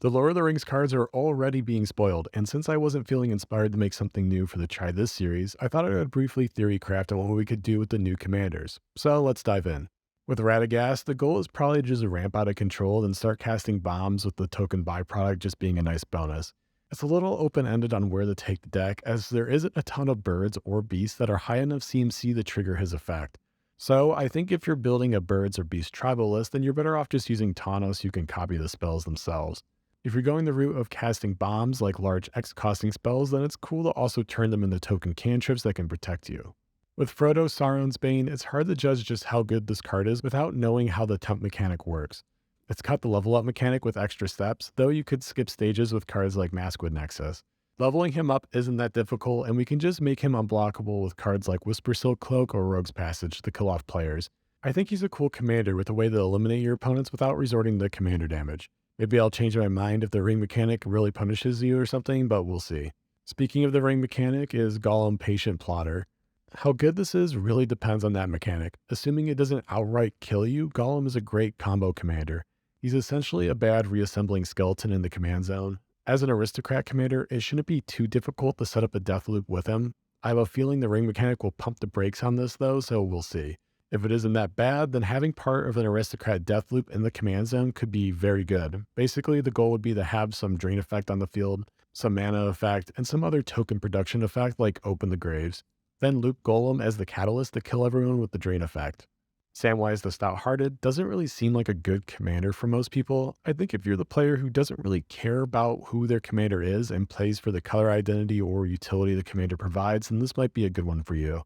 The Lord of the Rings cards are already being spoiled, and since I wasn't feeling inspired to make something new for the Try This series, I thought I would briefly theory craft on what we could do with the new commanders. So let's dive in. With Radagast, the goal is probably to just ramp out of control and start casting bombs with the token byproduct just being a nice bonus. It's a little open-ended on where to take the deck, as there isn't a ton of birds or beasts that are high enough CMC to trigger his effect. So I think if you're building a birds or beast tribal list, then you're better off just using Taunos who can copy the spells themselves. If you're going the route of casting bombs like large X costing spells, then it's cool to also turn them into token cantrips that can protect you. With Frodo Sauron's Bane, it's hard to judge just how good this card is without knowing how the temp mechanic works. It's cut the level up mechanic with extra steps, though you could skip stages with cards like Maskwood Nexus. Leveling him up isn't that difficult, and we can just make him unblockable with cards like Whisper Silk Cloak or Rogue's Passage to kill off players. I think he's a cool commander with a way to eliminate your opponents without resorting to commander damage. Maybe I'll change my mind if the ring mechanic really punishes you or something, but we'll see. Speaking of the ring mechanic is Gollum Patient Plotter. How good this is really depends on that mechanic. Assuming it doesn't outright kill you, Gollum is a great combo commander. He's essentially a bad reassembling skeleton in the command zone. As an aristocrat commander, it shouldn't be too difficult to set up a death loop with him. I have a feeling the ring mechanic will pump the brakes on this though, so we'll see. If it isn't that bad, then having part of an aristocrat death loop in the command zone could be very good. Basically, the goal would be to have some drain effect on the field, some mana effect, and some other token production effect like open the graves. Then loop Golem as the catalyst to kill everyone with the drain effect. Samwise the Stout-Hearted doesn't really seem like a good commander for most people. I think if you're the player who doesn't really care about who their commander is and plays for the color identity or utility the commander provides, then this might be a good one for you.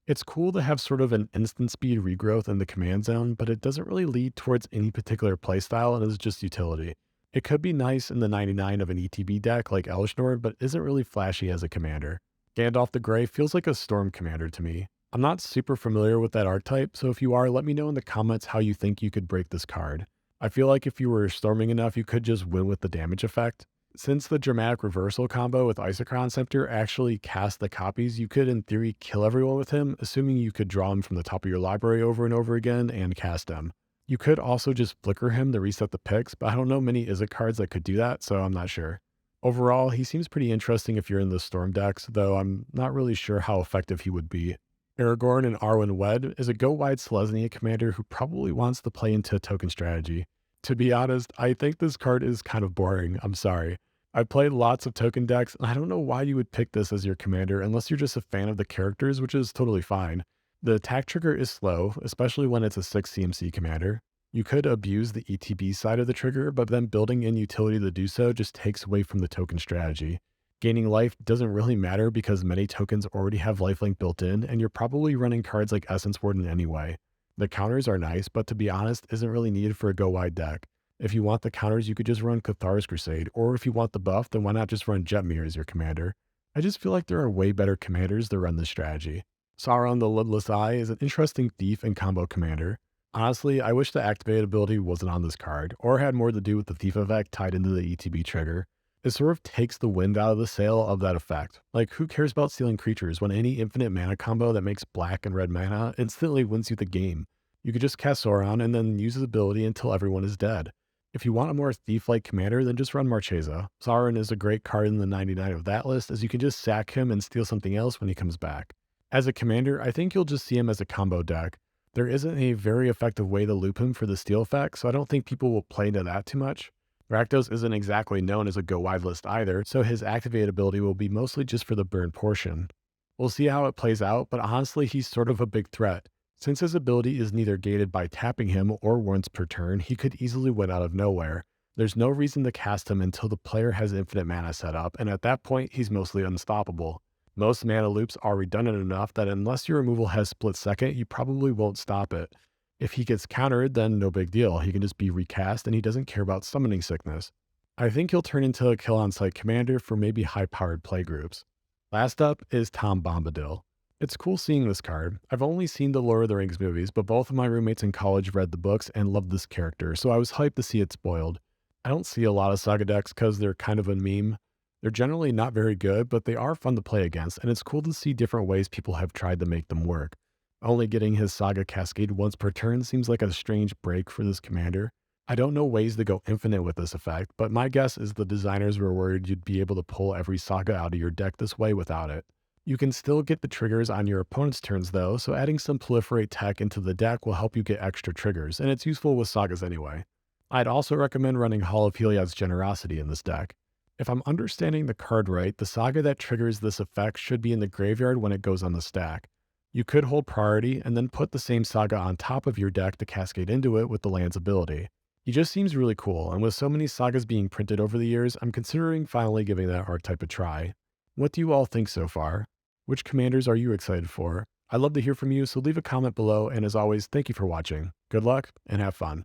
It's cool to have sort of an instant speed regrowth in the command zone, but it doesn't really lead towards any particular playstyle and is just utility. It could be nice in the 99 of an ETB deck like Elishnorn, but isn't really flashy as a commander. Gandalf the Grey feels like a storm commander to me. I'm not super familiar with that archetype, so if you are, let me know in the comments how you think you could break this card. I feel like if you were storming enough, you could just win with the damage effect. Since the dramatic reversal combo with Isochron Scepter actually cast the copies, you could in theory kill everyone with him, assuming you could draw him from the top of your library over and over again and cast him. You could also just flicker him to reset the picks, but I don't know many Izzet cards that could do that, so I'm not sure. Overall, he seems pretty interesting if you're in the Storm decks, though I'm not really sure how effective he would be. Aragorn and Arwen Wed is a go-wide Selesnya commander who probably wants to play into token strategy. To be honest, I think this card is kind of boring, I'm sorry. I've played lots of token decks, and I don't know why you would pick this as your commander unless you're just a fan of the characters, which is totally fine. The attack trigger is slow, especially when it's a 6 CMC commander. You could abuse the ETB side of the trigger, but then building in utility to do so just takes away from the token strategy. Gaining life doesn't really matter because many tokens already have lifelink built in, and you're probably running cards like Essence Warden anyway. The counters are nice, but to be honest, isn't really needed for a go-wide deck. If you want the counters, you could just run Cathar's Crusade, or if you want the buff, then why not just run Jetmir as your commander? I just feel like there are way better commanders that run this strategy. Sauron the Lidless Eye is an interesting thief and combo commander. Honestly, I wish the activate ability wasn't on this card, or had more to do with the thief effect tied into the ETB trigger. It sort of takes the wind out of the sail of that effect. Like, who cares about stealing creatures when any infinite mana combo that makes black and red mana instantly wins you the game? You could just cast Sauron and then use his ability until everyone is dead. If you want a more thief-like commander, then just run Marchesa. Sauron is a great card in the 99 of that list, as you can just sack him and steal something else when he comes back. As a commander, I think you'll just see him as a combo deck. There isn't a very effective way to loop him for the steal effect, so I don't think people will play into that too much. Rakdos isn't exactly known as a go-wide list either, so his activate ability will be mostly just for the burn portion. We'll see how it plays out, but honestly he's sort of a big threat. Since his ability is neither gated by tapping him or once per turn, he could easily win out of nowhere. There's no reason to cast him until the player has infinite mana set up, and at that point he's mostly unstoppable. Most mana loops are redundant enough that unless your removal has split second, you probably won't stop it. If he gets countered, then no big deal. He can just be recast and he doesn't care about summoning sickness. I think he'll turn into a kill on site commander for maybe high-powered playgroups. Last up is Tom Bombadil. It's cool seeing this card. I've only seen the Lord of the Rings movies, but both of my roommates in college read the books and loved this character, so I was hyped to see it spoiled. I don't see a lot of Saga decks because they're kind of a meme. They're generally not very good, but they are fun to play against, and it's cool to see different ways people have tried to make them work. Only getting his Saga Cascade once per turn seems like a strange break for this commander. I don't know ways to go infinite with this effect, but my guess is the designers were worried you'd be able to pull every saga out of your deck this way without it. You can still get the triggers on your opponent's turns though, so adding some proliferate tech into the deck will help you get extra triggers, and it's useful with sagas anyway. I'd also recommend running Hall of Heliod's Generosity in this deck. If I'm understanding the card right, the saga that triggers this effect should be in the graveyard when it goes on the stack. You could hold priority and then put the same saga on top of your deck to cascade into it with the land's ability. He just seems really cool, and with so many sagas being printed over the years, I'm considering finally giving that archetype a try. What do you all think so far? Which commanders are you excited for? I'd love to hear from you, so leave a comment below, and as always, thank you for watching. Good luck, and have fun.